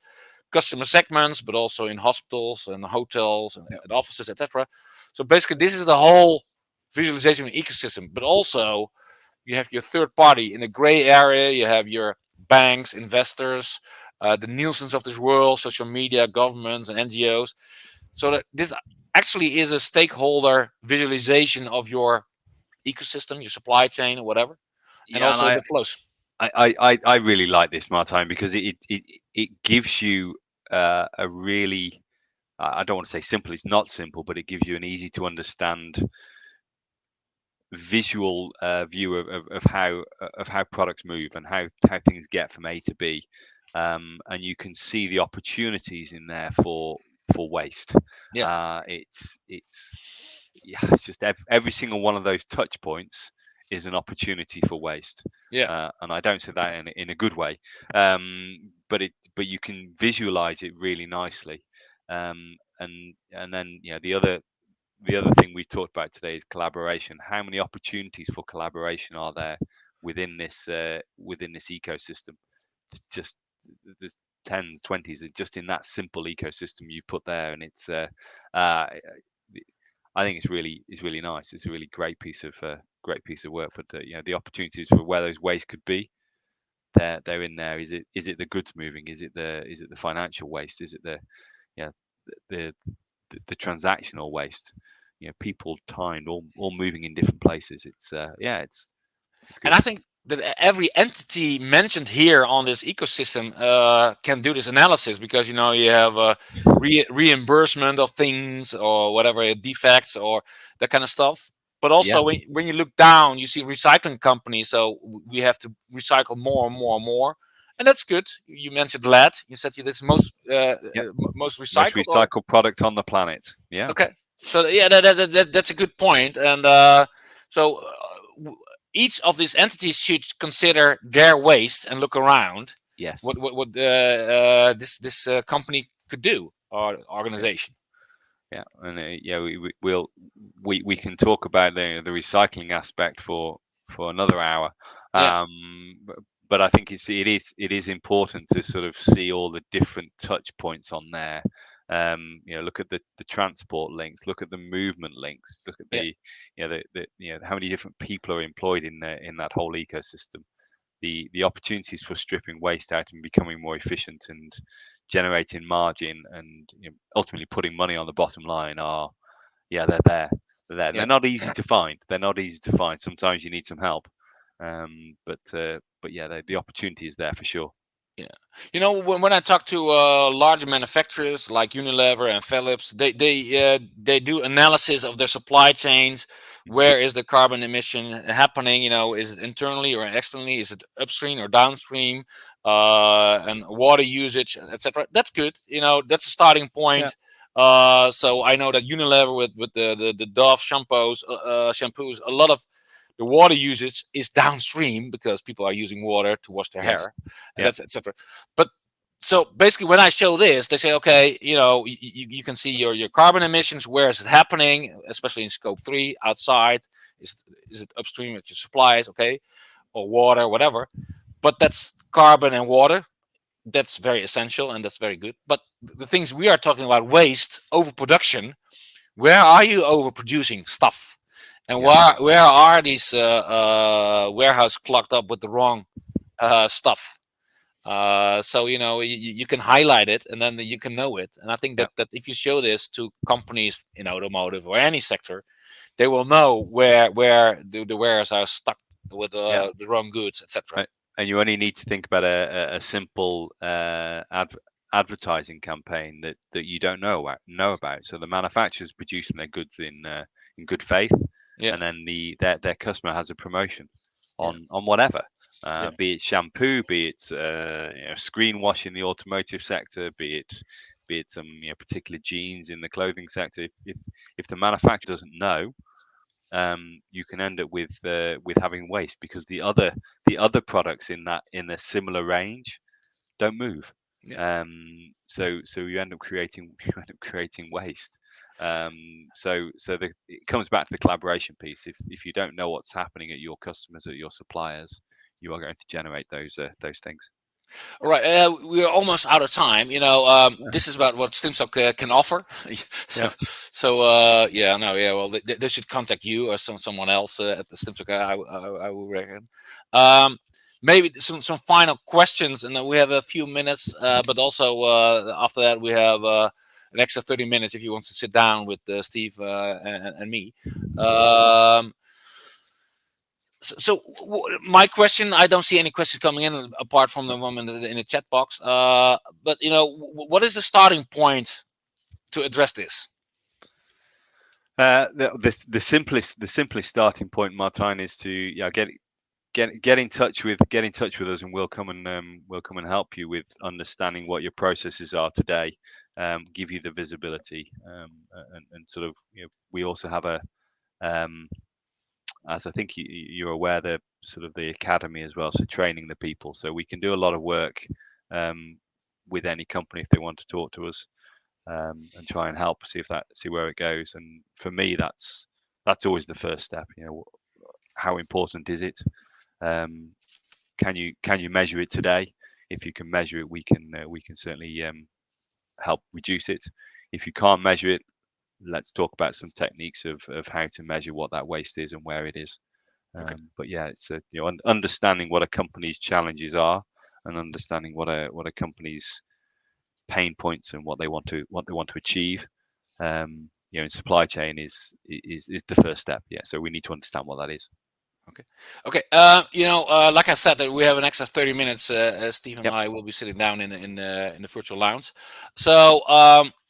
customer segments, but also in hospitals and hotels and offices, etc. So basically, this is the whole visualization of an ecosystem. But also, you have your third party in the gray area. You have your banks, investors, the Nielsen's of this world, social media, governments, and NGOs. So that this actually is a stakeholder visualization of your ecosystem, your supply chain, or whatever, and Yeah, also and the flows. I really like this, Martijn, because it gives you a really, I don't want to say simple, it's not simple, but it gives you an easy to understand visual view of how products move and how things get from A to B, and you can see the opportunities in there for waste. Yeah, It's just every single one of those touch points is an opportunity for waste. yeah, And I don't say that in a good way, but you can visualize it really nicely. And then the other thing we talked about today is collaboration. How many opportunities for collaboration are there within this ecosystem? It's just there's tens, 20s, just in that simple ecosystem you put there, and I think it's really nice. It's a really great piece of work. But the opportunities for where those waste could be, they're in there. Is it the goods moving? Is it the financial waste? Is it yeah the the transactional waste? People, time, all moving in different places. It's and good. I think that every entity mentioned here on this ecosystem can do this analysis, because you have reimbursement of things or whatever defects or that kind of stuff. But Yeah, also when you look down, you see recycling companies. So we have to recycle more and more and more, and that's good. You mentioned lead. You said this most yeah. most Most recycled, or recycled product on the planet. Yeah, okay. So yeah, that's a good point. And so each of these entities should consider their waste and look around yes. what this company could do, or organization. Yeah, and yeah, we can talk about the recycling aspect for another hour, Yeah, but, I think it is important to sort of see all the different touch points on there. Look at the transport links, look at the movement links, look at yeah, how many different people are employed in that whole ecosystem. The opportunities for stripping waste out and becoming more efficient and generating margin and ultimately putting money on the bottom line are, yeah, they're there, and yeah. they're not easy to find. Sometimes you need some help, but yeah, the opportunity is there for sure. Yeah, when I talk to larger manufacturers like Unilever and Philips, they do analysis of their supply chains. Mhm. Where is the carbon emission happening? Is it internally or externally? Is it upstream or downstream? And water usage, etc. That's good. That's a starting Yeah, point. So I know that Unilever with the Dove shampoos, a lot of the water usage is downstream because people are using water to wash their yeah, hair, and yeah, that's etc. But so basically, when I show this, they say, okay, you can see your carbon emissions. Where is it happening? Especially in scope 3, outside. Is it upstream at your supplies? Okay, or water, whatever. But that's carbon and water. That's very essential and that's very good. But the things we are talking about, waste, overproduction. Where are you overproducing stuff? And yeah, where are these warehouse clogged up with the wrong stuff? So you can highlight it, and then you can know it. And I think yeah, that if you show this to companies in automotive or any sector, they will know where the wares are stuck with yeah. the wrong goods, etc. And you only need to think about a simple advertising campaign that you don't know about. So the manufacturers producing their goods in good faith, Yeah, and then their customer has a promotion yeah, on whatever, yeah, be it shampoo, be it screen wash in the automotive sector, be it some particular jeans in the clothing sector. If the manufacturer doesn't know, you can end up with having waste because the other products in the similar range don't move. yeah. So you end up creating waste. It comes back to the collaboration piece. If you don't know what's happening at your customers, at your suppliers, you are going to generate those things. All right, we're almost out of time. Yeah, This is about what Slimstock can offer. so, yeah, yeah, no, yeah. Well, they should contact you or someone else at the Slimstock. I would reckon. Um, Maybe some final questions, and then we have a few minutes. But also after that, we have an extra 30 minutes if you want to sit down with Steve and me. Um, my question, I don't see any questions coming in apart from the one in the chat box. But what is the starting point to address this? the simplest starting point, Martijn, is to get in touch with us, and we'll come and help you with understanding what your processes are today, give you the visibility, and sort of we also have as I think you're aware, the sort of the academy as well, so training the people, so we can do a lot of work with any company if they want to talk to us, and try and help see where it goes. And for me, that's always the first step. How important is it? um, can you measure it today? If you can measure it, we can certainly help reduce it. If you can't measure it, let's talk about some techniques of how to measure what that waste is and where it is. Okay, But yeah, it's understanding what a company's challenges are, and understanding what a company's pain points and what they want to achieve. In supply chain is the first step. Yeah, so we need to understand what that is. Okay. Like I said, that we have an extra 30 minutes. Steve and Yep. I will be sitting down in the virtual lounge. So,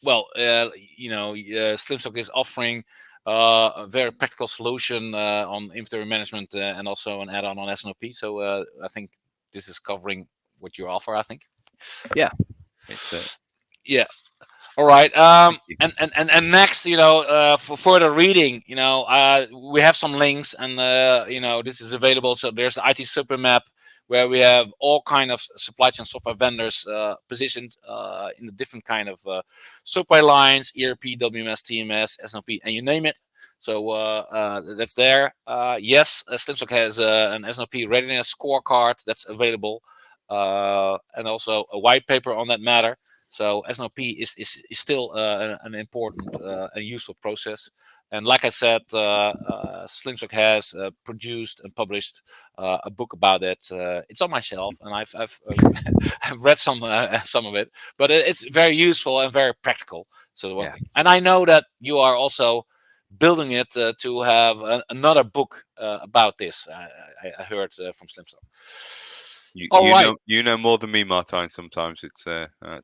Slimstock is offering a very practical solution on inventory management and also an add-on on S&OP. So, I think this is covering what you offer. I think. Yeah. It's Yeah. All right. thank you. And next, for further reading, we have some links, and this is available. So there's the IT super map where we have all kind of supply chain software vendors positioned in the different kind of supply lines: ERP, WMS, TMS, S&OP, and you name it. So that's there. Yes, Slimstock has an S&OP readiness scorecard that's available, and also a white paper on that matter. So S&OP is still an important and useful process. And like I said, Slimstock has produced and published a book about it. It's on my shelf, and I've I've read some of it. But it's very useful and very practical. So one thing. And I know that you are also building it to have another book about this. I heard from Slimstock. You know more than me, Martijn. Sometimes it's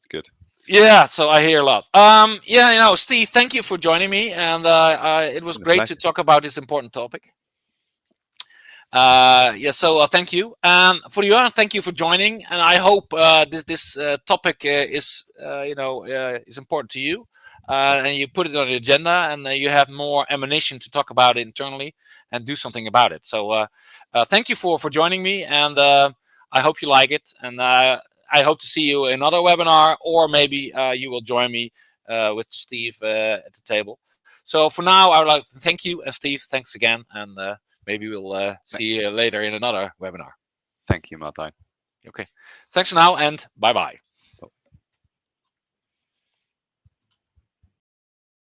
good. Yeah, so I hear a lot. Steve, thank you for joining me, and it was great to talk about this important topic. So thank you. For the other, thank you for joining, and I hope this topic is important to you, and you put it on the agenda, and you have more ammunition to talk about it internally and do something about it. So thank you for joining me, and I hope you like it, and I hope to see you in another webinar, or maybe you will join me with Steve at the table. So for now, I would like to thank you, and Steve, thanks again, and maybe we'll see you later in another webinar. Thank you, Martijn. Okay, thanks for now, and bye-bye.